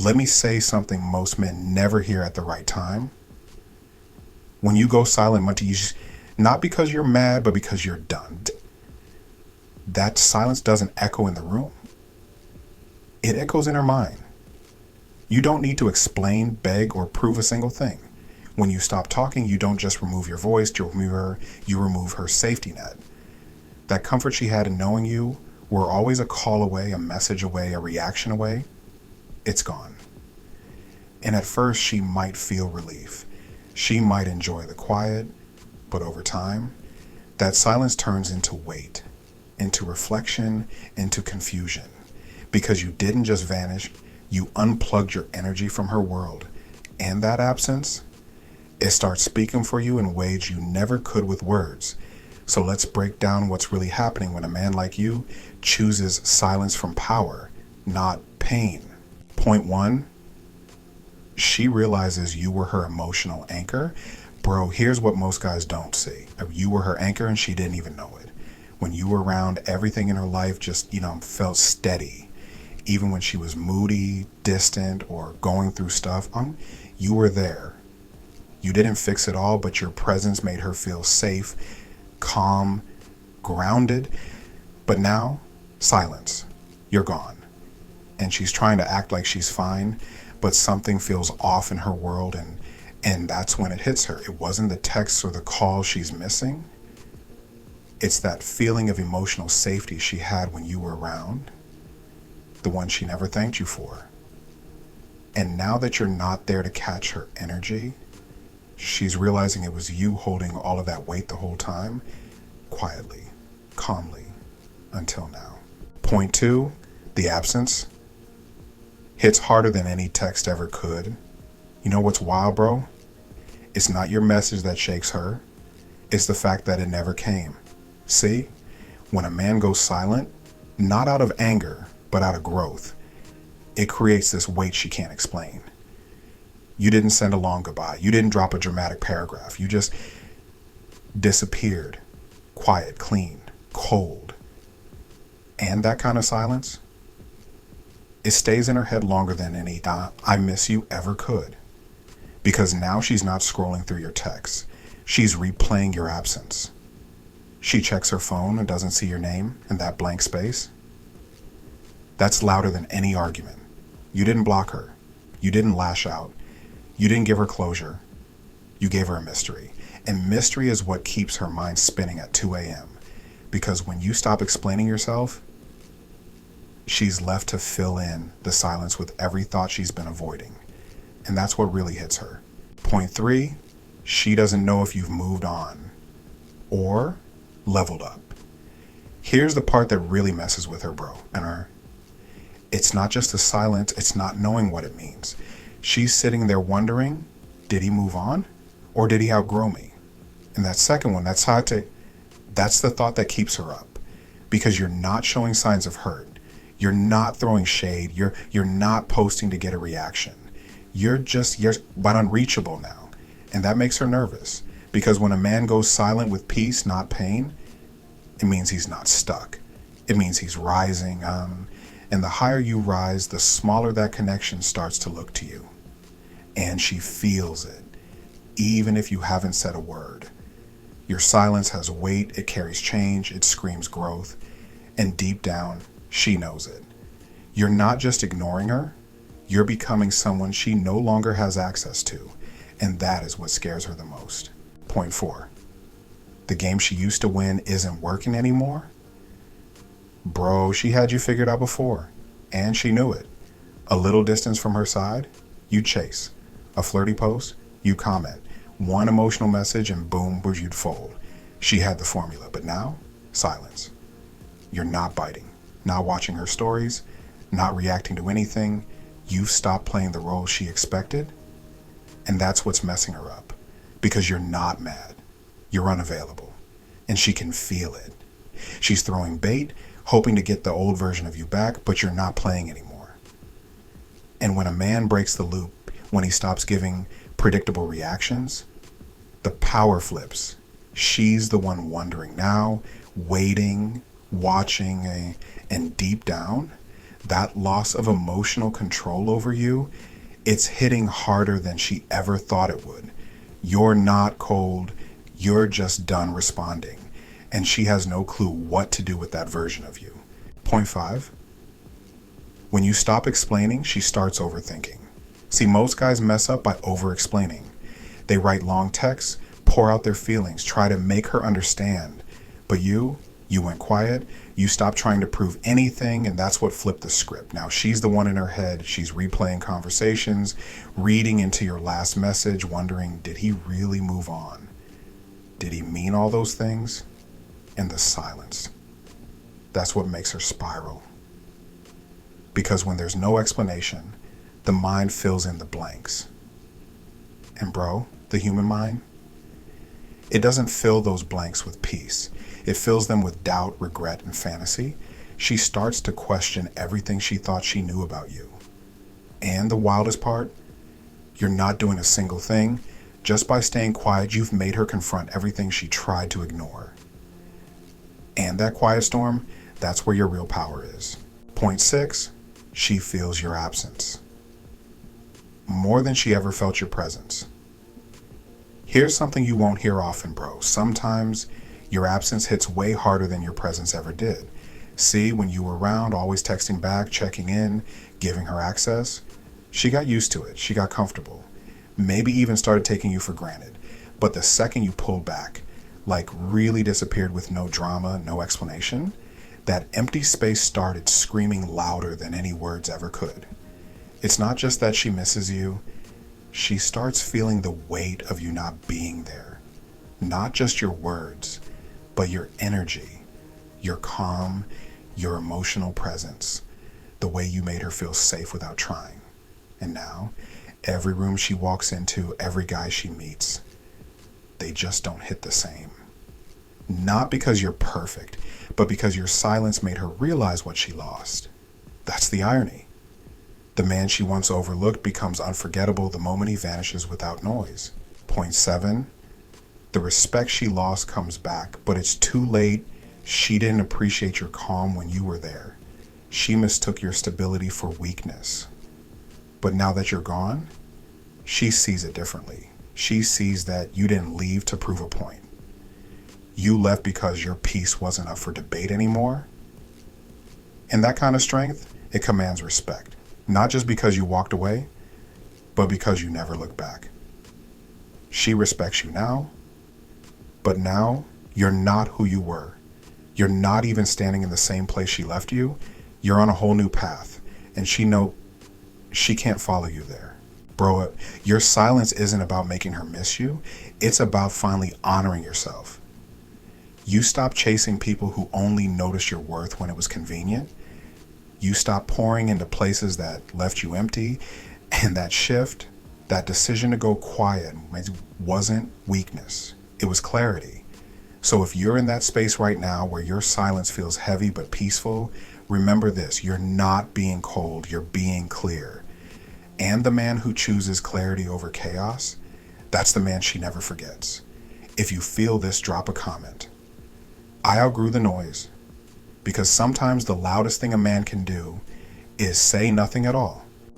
Let me say something most men never hear at the right time. When you go silent, not because you're mad, but because you're done. That silence doesn't echo in the room. It echoes in her mind. You don't need to explain, beg, or prove a single thing. When you stop talking, you don't just remove your voice, you remove her safety net. That comfort she had in knowing you were always a call away, a message away, a reaction away. It's gone. And at first, she might feel relief. She might enjoy the quiet, but over time, that silence turns into weight, into reflection, into confusion. Because you didn't just vanish, you unplugged your energy from her world. And that absence, it starts speaking for you in ways you never could with words. So let's break down what's really happening when a man like you chooses silence from power, not pain. Point 1, she realizes you were her emotional anchor. Bro, here's what most guys don't see. You were her anchor and she didn't even know it. When you were around, everything in her life just, felt steady. Even when she was moody, distant, or going through stuff, you were there. You didn't fix it all, but your presence made her feel safe, calm, grounded. But now, silence. You're gone. And she's trying to act like she's fine, but something feels off in her world, and that's when it hits her. It wasn't the texts or the calls she's missing. It's that feeling of emotional safety she had when you were around, the one she never thanked you for. And now that you're not there to catch her energy, she's realizing it was you holding all of that weight the whole time, quietly, calmly, until now. Point 2, the absence hits harder than any text ever could. You know what's wild, bro? It's not your message that shakes her. It's the fact that it never came. See, when a man goes silent, not out of anger, but out of growth, it creates this weight she can't explain. You didn't send a long goodbye. You didn't drop a dramatic paragraph. You just disappeared. Quiet, clean, cold. And that kind of silence, it stays in her head longer than any "I miss you" ever could. Because now she's not scrolling through your texts. She's replaying your absence. She checks her phone and doesn't see your name in that blank space. That's louder than any argument. You didn't block her. You didn't lash out. You didn't give her closure. You gave her a mystery. And mystery is what keeps her mind spinning at 2 a.m. Because when you stop explaining yourself, she's left to fill in the silence with every thought she's been avoiding. And that's what really hits her. Point 3, she doesn't know if you've moved on or leveled up. Here's the part that really messes with her, bro, and her. It's not just the silence, it's not knowing what it means. She's sitting there wondering, did he move on or did he outgrow me? And that second one, that's the thought that keeps her up, because you're not showing signs of hurt. You're not throwing shade. You're not posting to get a reaction. You're but unreachable now. And that makes her nervous, because when a man goes silent with peace, not pain, it means he's not stuck. It means he's rising. And the higher you rise, the smaller that connection starts to look to you. And she feels it, even if you haven't said a word. Your silence has weight, it carries change, it screams growth. And deep down, she knows it. You're not just ignoring her, you're becoming someone she no longer has access to. And that is what scares her the most. Point 4, the game she used to win isn't working anymore. Bro, she had you figured out before, and she knew it. A little distance from her side, you chase. A flirty post, you comment. One emotional message and boom, you'd fold. She had the formula, but now, silence. You're not biting, not watching her stories, not reacting to anything. You've stopped playing the role she expected, and that's what's messing her up. Because you're not mad, you're unavailable, and she can feel it. She's throwing bait, hoping to get the old version of you back, but you're not playing anymore. And when a man breaks the loop, when he stops giving predictable reactions, the power flips. She's the one wondering now, waiting, watching, and deep down, That loss of emotional control over you, it's hitting harder than she ever thought it would. You're not cold, you're just done responding, and she has no clue what to do with that version of you. Point 5. When you stop explaining, she starts overthinking. See, most guys mess up by over-explaining. They write long texts, pour out their feelings, try to make her understand. But you went quiet, you stopped trying to prove anything, and that's what flipped the script. Now she's the one in her head, she's replaying conversations, reading into your last message, wondering, did he really move on? Did he mean all those things? And the silence. That's what makes her spiral. Because when there's no explanation, the mind fills in the blanks. And bro, the human mind, it doesn't fill those blanks with peace. It fills them with doubt, regret, and fantasy. She starts to question everything she thought she knew about you. And the wildest part, you're not doing a single thing. Just by staying quiet, you've made her confront everything she tried to ignore. And that quiet storm, that's where your real power is. Point 6, she feels your absence. More than she ever felt your presence. Here's something you won't hear often, bro. Sometimes your absence hits way harder than your presence ever did. See, when you were around, always texting back, checking in, giving her access, she got used to it. She got comfortable. Maybe even started taking you for granted. But the second you pulled back, like really disappeared with no drama, no explanation, that empty space started screaming louder than any words ever could. It's not just that she misses you. She starts feeling the weight of you not being there. Not just your words, but your energy, your calm, your emotional presence, the way you made her feel safe without trying. And now, every room she walks into, every guy she meets, they just don't hit the same. Not because you're perfect, but because your silence made her realize what she lost. That's the irony. The man she once overlooked becomes unforgettable the moment he vanishes without noise. Point 7, the respect she lost comes back, but it's too late. She didn't appreciate your calm when you were there. She mistook your stability for weakness. But now that you're gone, she sees it differently. She sees that you didn't leave to prove a point. You left because your peace wasn't up for debate anymore. And that kind of strength, it commands respect. Not just because you walked away, but because you never looked back. She respects you now, but now you're not who you were. You're not even standing in the same place she left you. You're on a whole new path, and she can't follow you there. Bro, your silence isn't about making her miss you. It's about finally honoring yourself. You stop chasing people who only notice your worth when it was convenient. You stop pouring into places that left you empty, and that shift, that decision to go quiet wasn't weakness. It was clarity. So if you're in that space right now where your silence feels heavy but peaceful, remember this, you're not being cold, you're being clear. And the man who chooses clarity over chaos, that's the man she never forgets. If you feel this, drop a comment. I outgrew the noise. Because sometimes the loudest thing a man can do is say nothing at all.